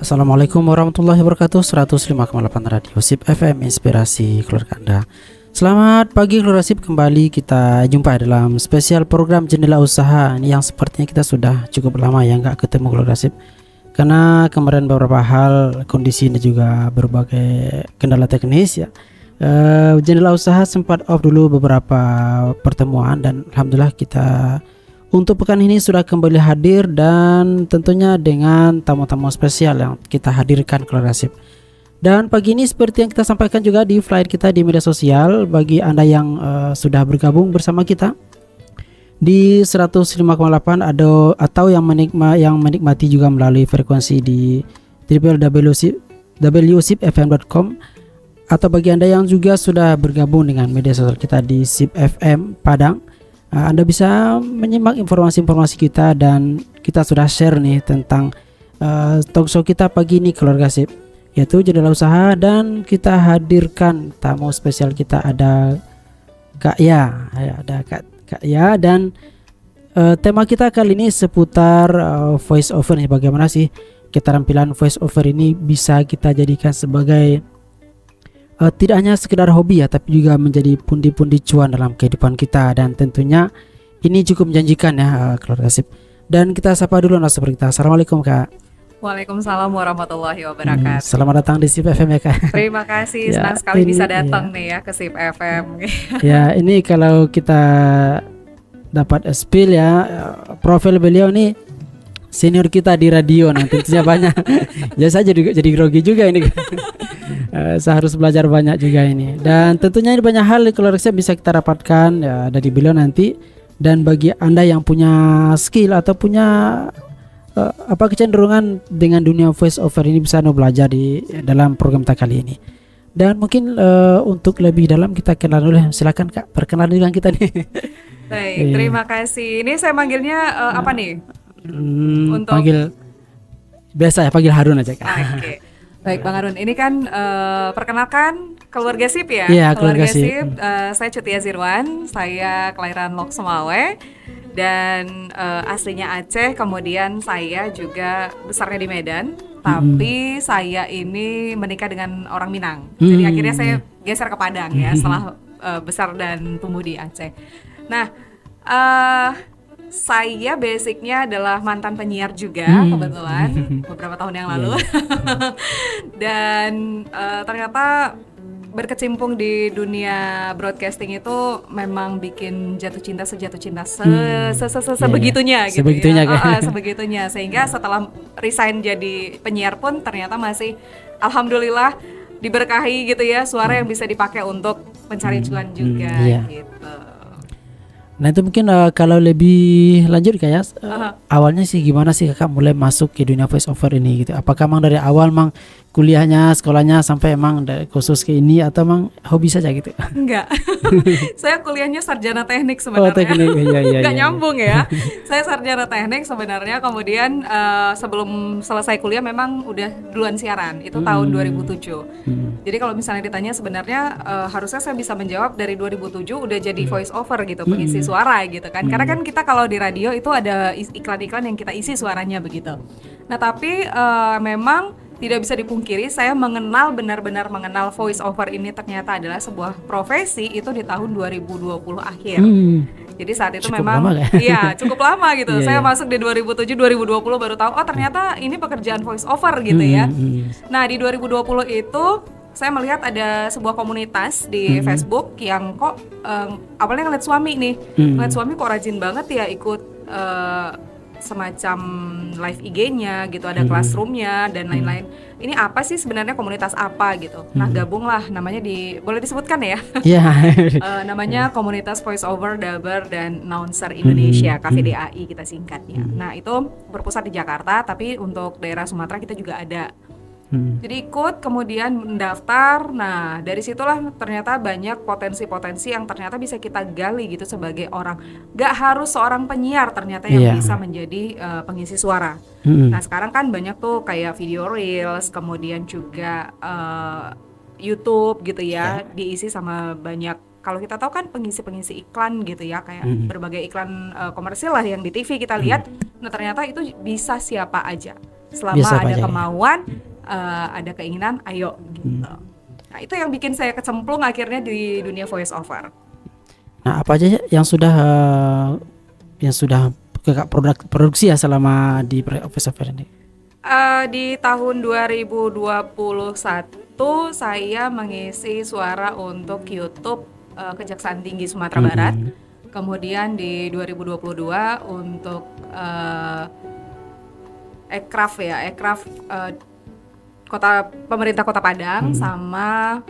Assalamualaikum warahmatullahi wabarakatuh. 105,8 Radio SIP FM, inspirasi keluarga Anda. Selamat pagi keluarga SIP, kembali kita jumpa dalam spesial program Jendela Usaha ini, yang sepertinya kita sudah cukup lama ya nggak ketemu keluarga SIP, karena kemarin beberapa hal, kondisi dan juga berbagai kendala teknis ya. Jendela Usaha sempat off dulu beberapa pertemuan, dan alhamdulillah kita untuk pekan ini sudah kembali hadir, dan tentunya dengan tamu-tamu spesial yang kita hadirkan keluarga SIP. Dan pagi ini seperti yang kita sampaikan juga di flyer kita di media sosial, bagi Anda yang sudah bergabung bersama kita di 105,8 atau yang menikmati juga melalui frekuensi di www.wsipfm.com, atau bagi Anda yang juga sudah bergabung dengan media sosial kita di SIP FM Padang, Anda bisa menyimak informasi-informasi kita, dan kita sudah share nih tentang talkshow kita pagi ini keluarga SIP, yaitu Jendela Usaha. Dan kita hadirkan tamu spesial kita, ada Kak Ya, Kak Ya, dan tema kita kali ini seputar voice over nih. Bagaimana sih keterampilan voice over ini bisa kita jadikan sebagai tidak hanya sekedar hobi ya, tapi juga menjadi pundi-pundi cuan dalam kehidupan kita. Dan tentunya ini cukup menjanjikan ya keluarga SIP. Dan kita sapa dulu narasumber kita. Assalamualaikum Kak. Waalaikumsalam warahmatullahi wabarakatuh. Selamat datang di SIP FM ya Kak. Terima kasih, senang sekali bisa datang nih ya ke SIP FM. Ya, ini kalau kita dapat spill ya, profil beliau nih senior kita di radio, nanti tentunya banyak. Ya saya jadi grogi juga ini. Saya harus belajar banyak juga ini. Dan tentunya ini banyak hal keluarga saya bisa kita dapatkan ya dari beliau nanti. Dan bagi Anda yang punya skill atau punya kecenderungan dengan dunia voice over ini, bisa belajar di dalam program kita kali ini. Dan mungkin untuk lebih dalam kita kenal dulu. Silakan Kak, perkenalan dengan kita nih. Baik, terima kasih. Ini saya manggilnya apa nih? Untuk panggil biasa ya, panggil Harun aja Kak. Oke. Baik Bang Harun, ini kan perkenalkan keluarga SIP ya. Iya, keluarga SIP. Saya Cutia Zirwan, saya kelahiran Lok Sumawe dan aslinya Aceh. Kemudian saya juga besarnya di Medan, tapi saya ini menikah dengan orang Minang. Jadi akhirnya saya geser ke Padang ya setelah besar dan tumbuh di Aceh. Nah, saya basicnya adalah mantan penyiar juga kebetulan beberapa tahun yang lalu. Dan ternyata berkecimpung di dunia broadcasting itu memang bikin jatuh cinta sebegitunya gitu ya. Sebegitunya, sehingga setelah resign jadi penyiar pun ternyata masih alhamdulillah diberkahi gitu ya, suara yang bisa dipakai untuk mencari cuan juga gitu. Nah itu mungkin kalau lebih lanjut kayak awalnya sih gimana sih Kakak mulai masuk ke dunia voice over ini gitu? Apakah emang dari awal emang kuliahnya, sekolahnya sampai emang khusus ke ini, atau emang hobi saja gitu? Enggak. Saya kuliahnya sarjana teknik sebenarnya. Oh, teknik. Enggak nyambung ya. Saya sarjana teknik sebenarnya, kemudian sebelum selesai kuliah memang udah duluan siaran. Itu tahun 2007. Jadi kalau misalnya ditanya sebenarnya harusnya saya bisa menjawab dari 2007 udah jadi voice over gitu, pengisi suara gitu kan. Karena kan kita kalau di radio itu ada iklan-iklan yang kita isi suaranya begitu. Nah, tapi memang tidak bisa dipungkiri, saya benar-benar mengenal voice over ini ternyata adalah sebuah profesi itu di tahun 2020 akhir. Jadi saat itu cukup memang cukup lama gitu. Saya masuk di 2007-2020 baru tahu ternyata ini pekerjaan voice over gitu ya. Nah, di 2020 itu saya melihat ada sebuah komunitas di Facebook yang kok awalnya ngeliat suami nih. Ngeliat suami kok rajin banget ya ikut semacam live IG-nya gitu, ada classroom-nya dan lain-lain. Ini apa sih sebenarnya, komunitas apa gitu. Nah, gabunglah, namanya boleh disebutkan ya? Iya. Namanya Komunitas Voice Over, Daber dan Announcer Indonesia, KVDAI kita singkatnya. Nah, itu berpusat di Jakarta, tapi untuk daerah Sumatera kita juga ada. Jadi ikut, kemudian mendaftar. Nah, dari situlah ternyata banyak potensi-potensi yang ternyata bisa kita gali gitu sebagai orang. Gak harus seorang penyiar ternyata yang bisa menjadi pengisi suara. Nah, sekarang kan banyak tuh kayak video reels, kemudian juga YouTube gitu ya, diisi sama banyak. Kalau kita tahu kan pengisi-pengisi iklan gitu ya, kayak berbagai iklan komersil lah yang di TV kita lihat. Nah, ternyata itu bisa siapa aja. selama Biasa ada aja, ya. kemauan, ada keinginan, ayo gitu. Nah itu yang bikin saya kecemplung akhirnya di dunia voice over. Nah, apa aja yang sudah kakak produksi ya selama di voice over ini? Di tahun 2021 saya mengisi suara untuk YouTube Kejaksaan Tinggi Sumatera Barat. Kemudian di 2022 untuk Ekraf pemerintah Kota Padang sama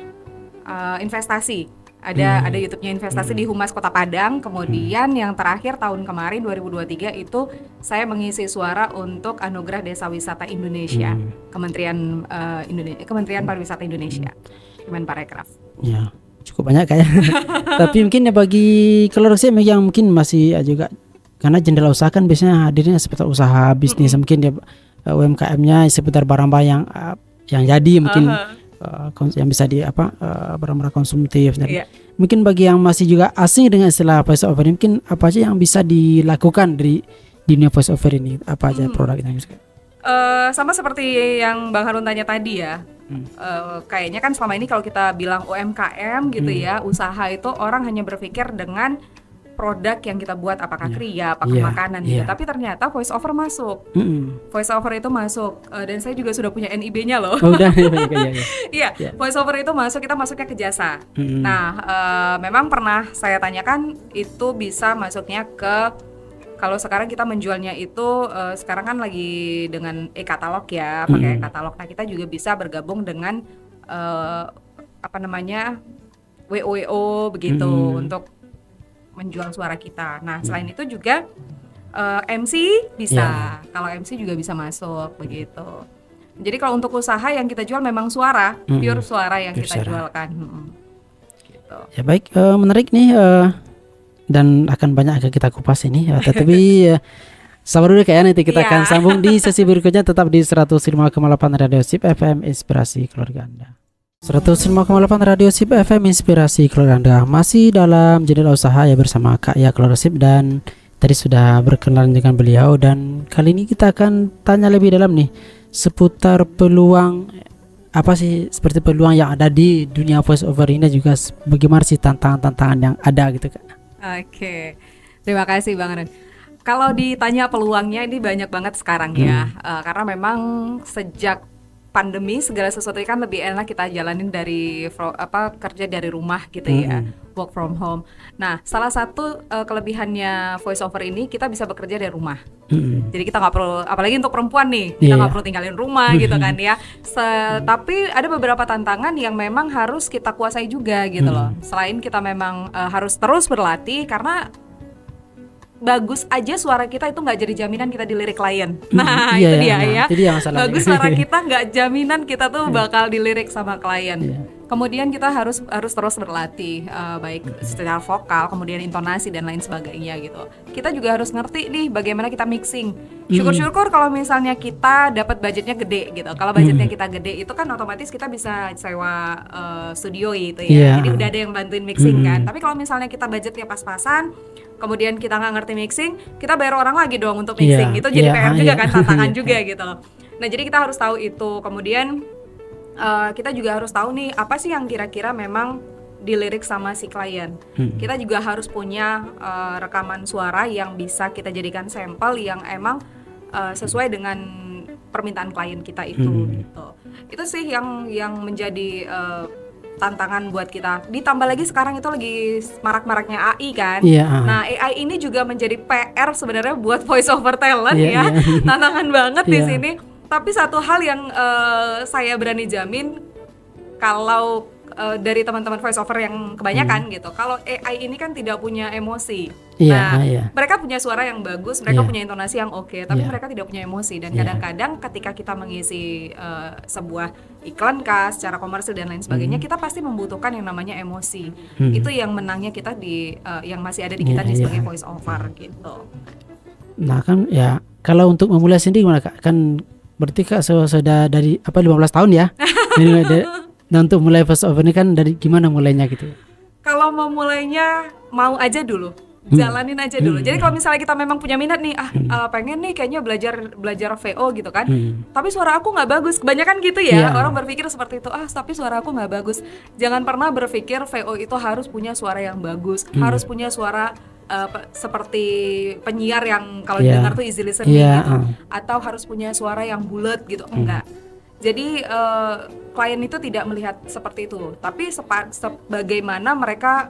investasi. Ada YouTube-nya investasi di Humas Kota Padang. Kemudian yang terakhir tahun kemarin 2023 itu saya mengisi suara untuk Anugerah Desa Wisata Indonesia, Kementerian Pariwisata Indonesia, Kemenparekraf. Ya, cukup banyak kayak. Tapi mungkin ya bagi keluarga saya yang mungkin masih juga, karena jendela usaha kan biasanya hadirnya seputar usaha bisnis, mungkin dia UMKM-nya seputar barang-barang yang jadi mungkin yang bisa barang-barang konsumtif. Mungkin bagi yang masih juga asing dengan istilah voice over ini, mungkin apa aja yang bisa dilakukan di dunia voice over ini, apa aja produk yang bisa? Sama seperti yang Bang Harun tanya tadi ya. Kayaknya kan selama ini kalau kita bilang UMKM gitu ya, usaha itu orang hanya berpikir dengan produk yang kita buat, apakah kriya, apakah makanan gitu. Tapi ternyata voice over masuk. Voice over itu masuk, dan saya juga sudah punya NIB-nya loh. Udah, iya. Voice over itu masuk, kita masuknya ke jasa. Nah, memang pernah saya tanyakan itu bisa masuknya ke, kalau sekarang kita menjualnya itu sekarang kan lagi dengan e-katalog ya, pakai e-katalog. Nah, kita juga bisa bergabung dengan WO begitu untuk menjual suara kita. Nah, selain itu juga MC bisa. Kalau MC juga bisa masuk begitu. Jadi kalau untuk usaha yang kita jual memang suara, pure suara yang kita jualkan. Gitu. Ya baik, menarik nih, dan akan banyak kita kupas ini. Tetapi sabar dulu kayaknya, nanti kita akan sambung di sesi berikutnya. Tetap di 105,8 Radio Sip FM, Inspirasi Keluarga Anda. 105,8 Radio Sip FM, Inspirasi Keluarga Anda. Masih dalam jendela usaha ya bersama Kak Ya Keluarga Sip, dan tadi sudah berkenalan dengan beliau, dan kali ini kita akan tanya lebih dalam nih seputar peluang, apa sih seperti peluang yang ada di dunia voice over ini, juga bagaimana sih tantangan-tantangan yang ada gitu Kak. Oke. Terima kasih Bang Ren. Kalau ditanya peluangnya, ini banyak banget sekarang ya. Karena memang sejak pandemi segala sesuatu kan lebih enak kita jalanin dari kerja dari rumah gitu ya, work from home. Nah, salah satu kelebihannya voice over ini, kita bisa bekerja dari rumah. Jadi kita nggak perlu, apalagi untuk perempuan nih, kita nggak perlu tinggalin rumah gitu kan ya. Tapi ada beberapa tantangan yang memang harus kita kuasai juga gitu loh. Selain kita memang harus terus berlatih, karena bagus aja suara kita itu nggak jadi jaminan kita dilirik klien. Nah, itu dia. Bagus suara kita nggak jaminan kita tuh bakal dilirik sama klien. Kemudian kita harus terus berlatih, baik secara vokal, kemudian intonasi dan lain sebagainya gitu. Kita juga harus ngerti nih bagaimana kita mixing. Syukur-syukur kalau misalnya kita dapat budgetnya gede gitu. Kalau budgetnya kita gede itu kan otomatis kita bisa sewa studio gitu ya. Jadi udah ada yang bantuin mixing kan. Tapi kalau misalnya kita budgetnya pas-pasan, kemudian kita nggak ngerti mixing, kita bayar orang lagi dong untuk mixing. Itu jadi PR juga kan, tantangan juga gitu loh. Nah, jadi kita harus tahu itu. Kemudian kita juga harus tahu nih apa sih yang kira-kira memang dilirik sama si klien. Kita juga harus punya rekaman suara yang bisa kita jadikan sampel yang emang sesuai dengan permintaan klien kita itu gitu. Itu sih yang menjadi tantangan buat kita. Ditambah lagi sekarang itu lagi marak-maraknya AI kan. Nah, AI ini juga menjadi PR sebenarnya buat voice over talent tantangan banget di sini. Tapi satu hal yang saya berani jamin, kalau dari teman-teman voice over yang kebanyakan gitu, kalau AI ini kan tidak punya emosi. Mereka punya suara yang bagus, mereka punya intonasi yang oke, tapi mereka tidak punya emosi. Dan kadang-kadang ketika kita mengisi sebuah iklan kah, secara komersil dan lain sebagainya, kita pasti membutuhkan yang namanya emosi. Itu yang menangnya kita di yang masih ada di kita sebagai voice over gitu. Nah kan ya, kalau untuk memulai sendiri gimana Kak? Kan berarti Kak sudah dari 15 tahun ya. Nah, untuk mulai voice over ini kan dari gimana mulainya gitu? Kalau mau mulainya, mau aja dulu. jalanin aja dulu. Jadi kalau misalnya kita memang punya minat nih, pengen nih kayaknya belajar VO gitu kan, tapi suara aku nggak bagus. Kebanyakan gitu ya, orang berpikir seperti itu. Tapi suara aku nggak bagus. Jangan pernah berpikir VO itu harus punya suara yang bagus, harus punya suara seperti penyiar yang kalau didengar tuh easy listening gitu, atau harus punya suara yang bulat gitu. Enggak. Jadi klien itu tidak melihat seperti itu, tapi sebagaimana mereka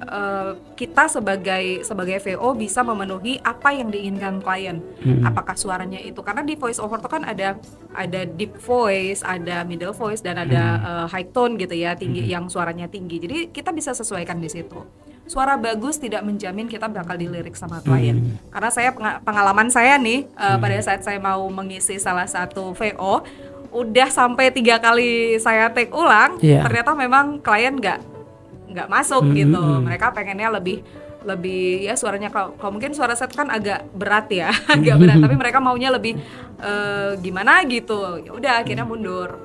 kita sebagai VO bisa memenuhi apa yang diinginkan klien. Apakah suaranya itu, karena di voice over itu kan ada deep voice, ada middle voice, dan ada high tone gitu ya, tinggi, yang suaranya tinggi. Jadi kita bisa sesuaikan di situ. Suara bagus tidak menjamin kita bakal dilirik sama klien. Karena saya pengalaman saya nih pada saat saya mau mengisi salah satu VO, udah sampai 3 kali saya take ulang, ternyata memang klien nggak masuk gitu. Mereka pengennya lebih ya suaranya, kalau mungkin suara saya kan agak berat ya, agak berat, tapi mereka maunya lebih gimana gitu. Ya udah akhirnya mundur.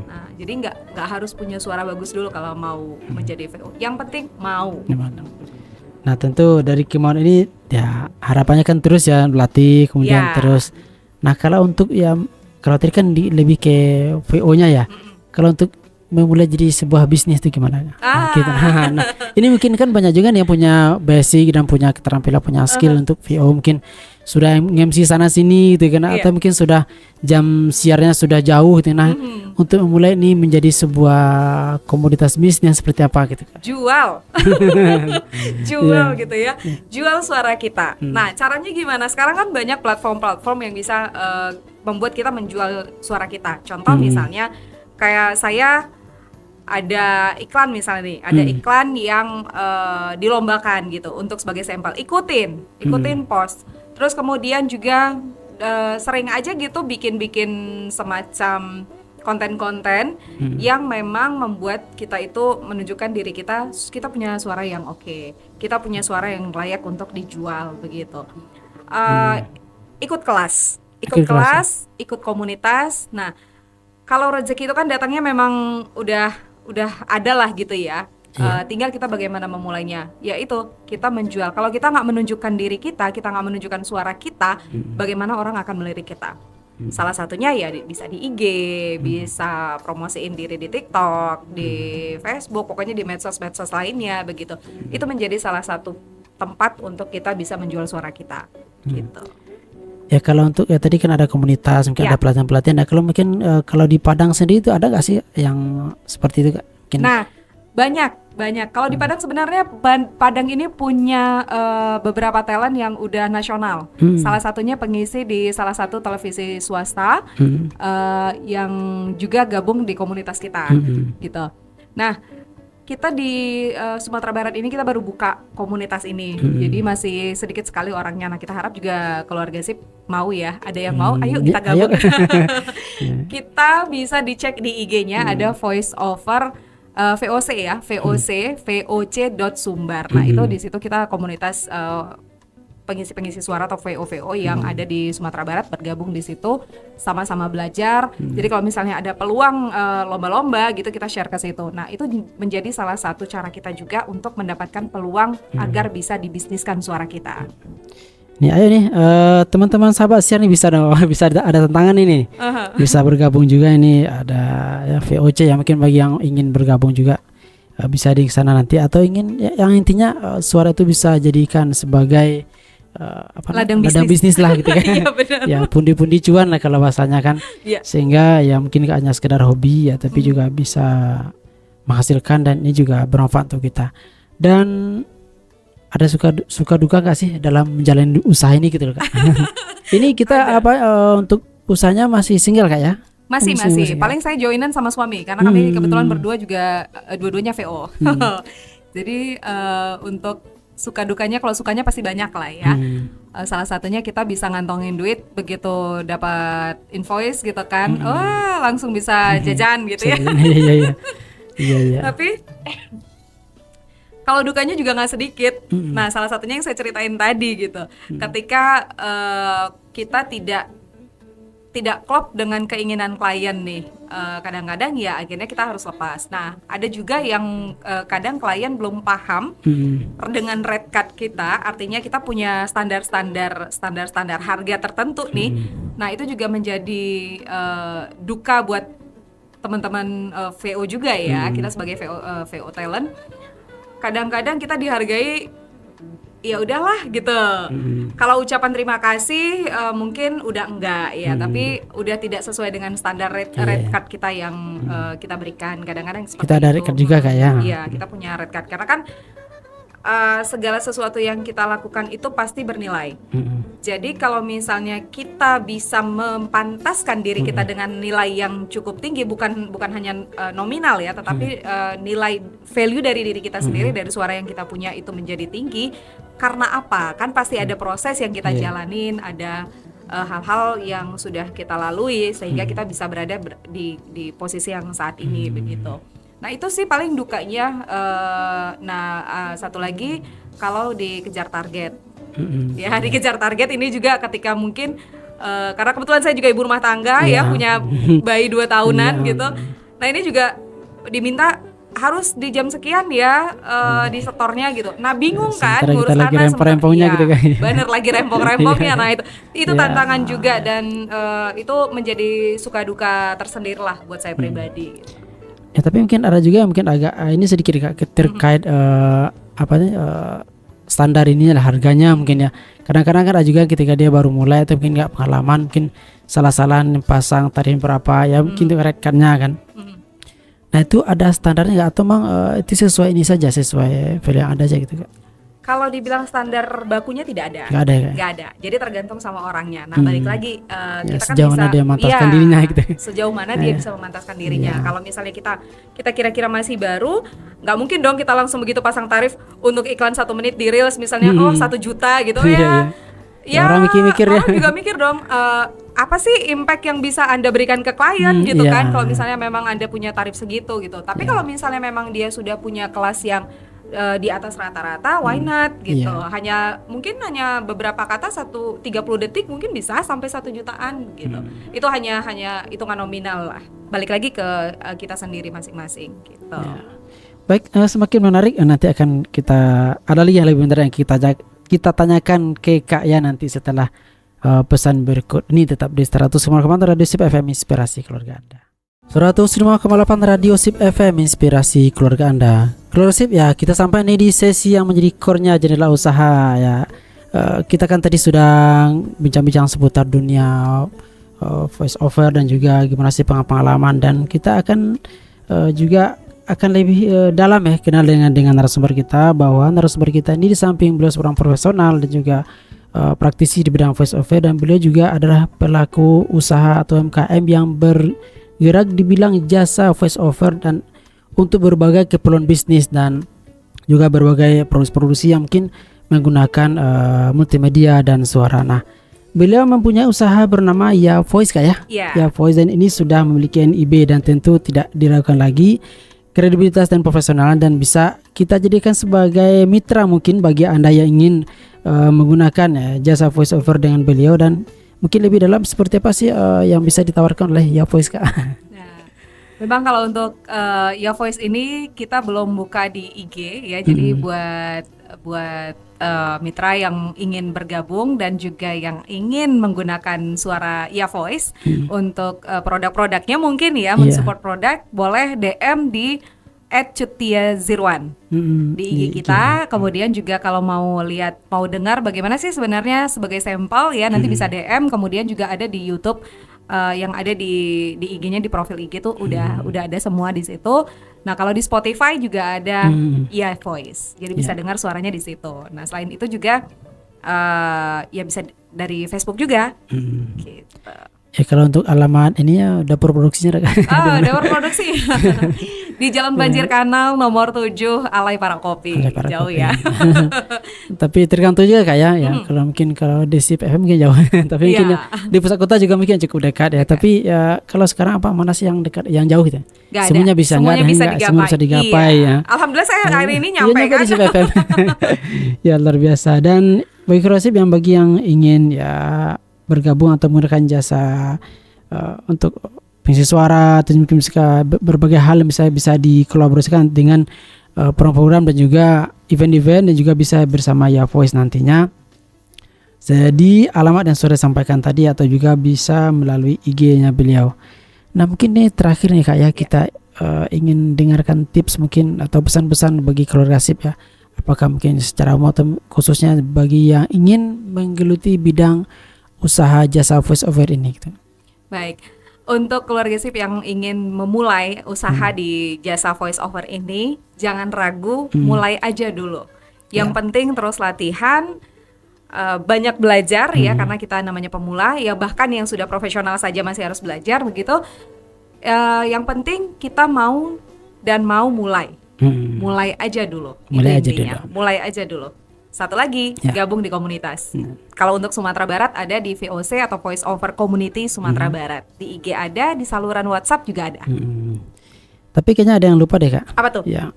Nah, jadi nggak harus punya suara bagus dulu kalau mau menjadi VO. Yang penting mau. Nah, tentu dari kemauan ini ya harapannya kan terus ya latih kemudian terus. Nah, kalau untuk ya kalau tadi kan lebih ke VO-nya ya. Kalau untuk memulai jadi sebuah bisnis itu gimana? Nah, ini mungkin kan banyak juga nih yang punya basic dan punya keterampilan, punya skill untuk VO, mungkin sudah MC sana sini gitu kan, atau mungkin sudah jam siarnya sudah jauh gitu. Nah, untuk memulai ini menjadi sebuah komoditas bisnis seperti apa gitu kan? Jual gitu ya. Jual suara kita. Nah, caranya gimana? Sekarang kan banyak platform-platform yang bisa membuat kita menjual suara kita. Contoh misalnya kayak saya ada iklan misalnya nih, ada iklan yang dilombakan gitu untuk sebagai sampel. Ikutin post. Terus kemudian juga sering aja gitu bikin semacam konten-konten yang memang membuat kita itu menunjukkan diri kita punya suara yang oke, kita punya suara yang layak untuk dijual begitu. Ikut kelas, ikut komunitas. Nah, kalau rezeki itu kan datangnya memang udah ada lah gitu ya. Tinggal kita bagaimana memulainya. Yaitu kita menjual. Kalau kita nggak menunjukkan diri kita nggak menunjukkan suara kita, bagaimana orang akan melirik kita? Salah satunya ya bisa di IG, bisa promosiin diri di TikTok, di Facebook, pokoknya di medsos-medsos lainnya begitu. Itu menjadi salah satu tempat untuk kita bisa menjual suara kita, gitu. Ya kalau untuk ya tadi kan ada komunitas, mungkin ada pelatihan-pelatihan. Nah, kalau mungkin kalau di Padang sendiri itu ada nggak sih yang seperti itu Kak? Mungkin. Nah, banyak. Kalau di Padang sebenarnya Padang ini punya beberapa talent yang udah nasional. Salah satunya pengisi di salah satu televisi swasta yang juga gabung di komunitas kita, gitu. Nah, kita di Sumatera Barat ini kita baru buka komunitas ini, jadi masih sedikit sekali orangnya. Nah, kita harap juga keluarga SIP mau ya, ada yang mau, ayo kita gabung. Kita bisa dicek di IG-nya, ada voice over VOC ya, voc.sumbar. Nah, itu di situ kita komunitas pengisi suara atau VO yang ada di Sumatera Barat bergabung di situ, sama-sama belajar. Jadi kalau misalnya ada peluang lomba-lomba gitu, kita share ke situ. Nah, itu menjadi salah satu cara kita juga untuk mendapatkan peluang agar bisa dibisniskan suara kita. Nih ayo nih teman-teman sahabat siar nih bisa ada tantangan ini, bisa bergabung juga ini, ada ya, VOC ya, mungkin bagi yang ingin bergabung juga bisa di sana nanti, atau ingin ya, yang intinya suara itu bisa jadikan sebagai ladang bisnis lah gitu kan. Ya pundi-pundi cuan lah kalau bahasanya kan, sehingga ya mungkin gak hanya sekedar hobi ya, tapi juga bisa menghasilkan, dan ini juga bermanfaat untuk kita. Dan ada suka duka gak sih dalam menjalani usaha ini gitu loh Kak? Ini kita untuk usahanya masih single Kak ya? Masih. Paling saya joinan sama suami karena kami kebetulan berdua juga dua-duanya VO. Jadi untuk suka dukanya, kalau sukanya pasti banyak lah ya. Salah satunya kita bisa ngantongin duit begitu dapat invoice gitu kan. Wah, langsung bisa jajan gitu ya. Iya. Tapi kalau dukanya juga nggak sedikit. Nah, salah satunya yang saya ceritain tadi gitu. Ketika kita tidak tidak klop dengan keinginan klien nih, kadang-kadang ya akhirnya kita harus lepas. Nah, ada juga yang kadang klien belum paham dengan rate card kita, artinya kita punya standar harga tertentu nih. Nah, itu juga menjadi duka buat teman-teman VO juga ya. Kita sebagai VO talent, kadang-kadang kita dihargai ya udahlah gitu. Kalau ucapan terima kasih mungkin udah enggak ya, tapi udah tidak sesuai dengan standar rate card kita yang kita berikan. Kadang-kadang seperti kita ada rate card juga Kak ya. Iya, kita punya rate card karena kan segala sesuatu yang kita lakukan itu pasti bernilai. Jadi kalau misalnya kita bisa mempantaskan diri kita dengan nilai yang cukup tinggi, bukan hanya nominal ya, tetapi nilai value dari diri kita sendiri, dari suara yang kita punya itu menjadi tinggi. Karena apa? Kan pasti ada proses yang kita jalanin, ada hal-hal yang sudah kita lalui sehingga kita bisa berada di posisi yang saat ini begitu. Nah itu sih paling dukanya. Satu lagi kalau dikejar target, ya dikejar target ini juga ketika mungkin karena kebetulan saya juga ibu rumah tangga ya, punya bayi 2 tahunan gitu. Nah ini juga diminta harus di jam sekian ya di setornya gitu. Nah bingung kan ngurus lagi anak rempong-rempongnya gitu kan. Bener lagi rempong-rempongnya. Nah itu tantangan juga, dan itu menjadi suka duka tersendiri lah buat saya pribadi gitu. Ya tapi mungkin ada juga mungkin agak ini sedikit terkait standar ini lah harganya mungkin ya. Kadang-kadang kan ada juga ketika dia baru mulai atau mungkin nggak pengalaman, mungkin salah-salahan pasang tarif berapa ya, mungkin itu rekannya kan. Nah itu ada standarnya nggak, atau memang itu sesuai ini saja, sesuai value yang ada aja gitu Kak? Kalau dibilang standar bakunya tidak ada. Nggak ada. Jadi tergantung sama orangnya. Nah balik lagi kita kan sejauh bisa mana dia memantaskan dirinya gitu. Sejauh mana dia bisa memantaskan dirinya. Kalau misalnya kita kira-kira masih baru, nggak mungkin dong kita langsung begitu pasang tarif untuk iklan 1 menit di Reels misalnya 1 juta gitu ya. Orang mikir-mikir ya. Orang juga mikir dong, apa sih impact yang bisa Anda berikan ke klien gitu kan, kalau misalnya memang Anda punya tarif segitu gitu. Tapi kalau misalnya memang dia sudah punya kelas yang di atas rata-rata, why not gitu. Mungkin hanya beberapa kata 30 detik mungkin bisa sampai 1 jutaan gitu. Itu hanya hitungan nominal lah. Balik lagi ke kita sendiri masing-masing gitu. Baik, semakin menarik, nanti akan kita ada lagi yang lebih menarik yang kita tanyakan ke Kak ya nanti setelah pesan berikut ini. Tetap di 100,8 Radio SIP FM Inspirasi Keluarga Anda. 105,8 Radio SIP FM Inspirasi Keluarga Anda. Keluarga SIP ya, kita sampai nih di sesi yang menjadi core-nya jendela usaha ya. Kita kan tadi sudah bincang-bincang seputar dunia voice over dan juga gimana sih pengalaman, dan kita akan juga akan lebih dalam ya kenal dengan narasumber kita, bahwa narasumber kita ini di samping beliau seorang profesional dan juga praktisi di bidang voice over, dan beliau juga adalah pelaku usaha atau UMKM yang bergerak di bidang jasa voice over dan untuk berbagai keperluan bisnis dan juga berbagai produksi yang mungkin menggunakan multimedia dan suara. Nah, beliau mempunyai usaha bernama Ya Voice Kak ya. Ya Voice, dan ini sudah memiliki NIB dan tentu tidak diragukan lagi kredibilitas dan profesional, dan bisa kita jadikan sebagai mitra mungkin bagi Anda yang ingin menggunakan jasa voice over dengan beliau. Dan mungkin lebih dalam seperti apa sih yang bisa ditawarkan oleh Ya Voice Kak? Memang kalau untuk Ya Voice ini kita belum buka di IG ya. Jadi buat mitra yang ingin bergabung dan juga yang ingin menggunakan suara Ya Voice untuk produk-produknya mungkin ya, mensupport produk, boleh DM di @cutia01 di IG kita. Kemudian juga kalau mau dengar bagaimana sih sebenarnya sebagai sampel ya, nanti bisa DM. Kemudian juga ada di YouTube, yang ada di IG-nya, di profil IG tuh udah ada semua di situ. Nah kalau di Spotify juga ada Ya Voice, jadi bisa dengar suaranya di situ. Nah selain itu juga ya bisa dari Facebook juga. Gitu. Ya kalau untuk alamat ini ya dapur produksinya dapur produksi di Jalan Banjir Kanal nomor 7 Alay Para Kopi. Jauh ya. Tapi tergantung juga Kak ya. Kalau mungkin kalau di SIP FM mungkin jauh. Tapi mungkin di pusat kota juga mungkin cukup dekat ya. Tapi ya kalau sekarang mana sih yang dekat, yang jauh gitu? Semuanya bisa, semuanya bisa digapai ya. Alhamdulillah saya hari ini nyampe kan. Di SIP FM. Ya luar biasa. Dan bagi Keluarga SIP bagi yang ingin ya bergabung atau menggunakan jasa untuk pengisi suara atau mungkin berbagai hal yang bisa dikolaborasikan dengan program dan juga event-event dan juga bisa bersama Ya Voice nantinya. Jadi alamat yang sudah sampaikan tadi atau juga bisa melalui IG-nya beliau. Nah mungkin ini terakhir nih Kak ya, kita ingin dengarkan tips mungkin atau pesan-pesan bagi keluarga SIP ya. Apakah mungkin secara umum atau khususnya bagi yang ingin menggeluti bidang usaha jasa voice over ini gitu. Baik, untuk keluarga SIP yang ingin memulai usaha di jasa voice over ini, jangan ragu, mulai aja dulu. Yang penting terus latihan, banyak belajar ya, karena kita namanya pemula ya, bahkan yang sudah profesional saja masih harus belajar begitu. Yang penting kita mau mulai. Mulai aja dulu. Mulai aja dulu. Satu lagi, gabung di komunitas. Kalau untuk Sumatera Barat ada di VOC atau Voice Over Community Sumatera Barat. Di IG ada, di saluran WhatsApp juga ada. Tapi kayaknya ada yang lupa deh Kak. Apa tuh? Ya.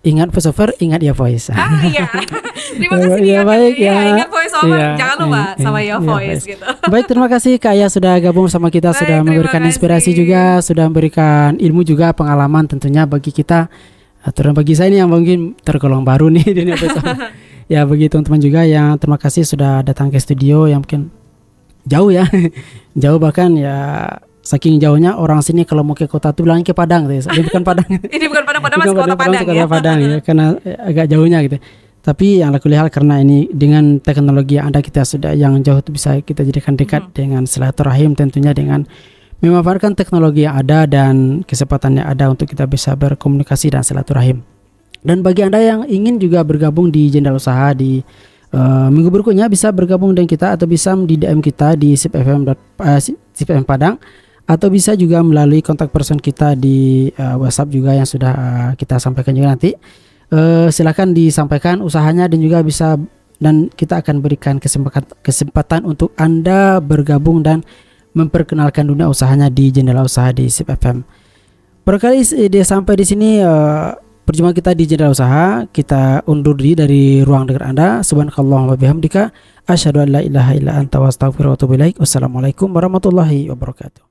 Ingat voice over, ingat Ya Voice. Iya. Terima kasih ya, baik, ingat voice over, jangan lupa sama Ya Voice gitu. Baik, terima kasih Kak ya sudah gabung sama kita, sudah memberikan inspirasi juga, sudah memberikan ilmu juga, pengalaman tentunya bagi kita. Terutama bagi saya ini yang mungkin tergolong baru nih di dunia voice over. Ya bagi teman-teman juga yang terima kasih sudah datang ke studio yang mungkin jauh ya. Jauh bahkan ya, saking jauhnya orang sini kalau mau ke kota tuh bilang ke Padang gitu. Ini bukan Padang. Ini bukan Padang masih kota Padang ya. Padang ya, karena agak jauhnya gitu. Tapi yang laku lihat karena ini dengan teknologi yang ada, kita sudah yang jauh itu bisa kita jadikan dekat dengan silaturahim, tentunya dengan memanfaatkan teknologi yang ada dan kesempatan yang ada untuk kita bisa berkomunikasi dan silaturahim. Dan bagi Anda yang ingin juga bergabung di Jendela Usaha di minggu berikutnya, bisa bergabung dengan kita atau bisa di DM kita di SIP FM Padang, atau bisa juga melalui kontak person kita di WhatsApp juga yang sudah kita sampaikan juga nanti. Silakan disampaikan usahanya dan juga bisa, dan kita akan berikan kesempatan untuk Anda bergabung dan memperkenalkan dunia usahanya di Jendela Usaha di SIP FM. Barangkali sampai di sini perjumpaan kita di Jendela Usaha. Kita undur diri dari ruang dengar Anda. Subhanakallahumma wa bihamdika asyhadu an la ilaha illa anta wa astaghfiruka wa atubu ilaik. Wassalamualaikum warahmatullahi wabarakatuh.